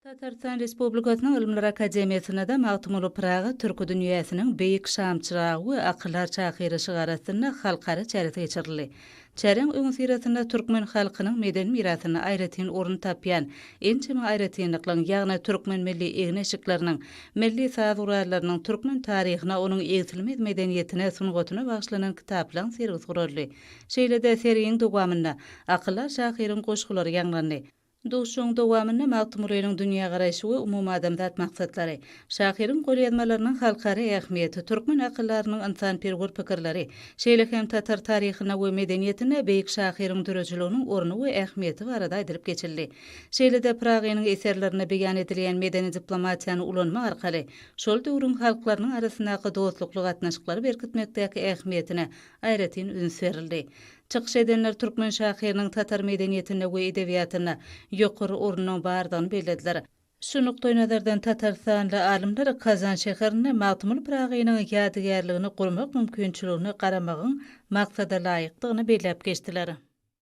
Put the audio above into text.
Tatarstan Respublikasynyň Ilmler Akademiýasyna da magtymly Praga türkü dünýäsiniň beýik şamçyragy we akyllar çakyryşy garasyna halkara çäret geçirildi. Çäreň öňü siratyna türkmen halkynyň medeni mirasyny aýratyn orun tapýan ençeme aýratynlyklaryň ýagny türkmen milli egneşikleriniň, milli saz-urallarynyň türkmen taryhyna onuň egtilmez medeniýetine sungatyna bagşlanan kitaplaryň sergisi guruldy. Şeýle-de seriýeň dowamynda akyllar çakyryň goşgulary ýanglandy. Duşuň dowamyny magtymlylygyň dünýä garaşy we umumy adamzat maksatlary, şahyryň golýazmalarynyň halkara ähmiýeti, türkmen akyllarynyň insanperwer pikirleri, şeýle hem tatar taryhyna we medeniýetine beýik şahyryň dörejiliginiň orny we ähmiýeti barada aýdyryp geçildi. Şeýle-de Pragaýyň eserlerine beýan edilýän medeni diplomatiýany ulanma arkaly şol döwrüň halklarynyň arasyndaky dostlukly gatnaşyklary berkitmekdäki ähmiýetine aýratyn üns berildi. Çykyş edenler türkmen şahyrynyň tatar medeniýetine we edebiýatyna ýokary ornunyň bardygyny bellädiler. Şu nukta nazardan Tatarstanly alimler Kazan şäherine magtymly Pragaýyň ýadygärligini gurmak mümkinçiligini garamagyň maksada laýykdygyny belläp geçdiler.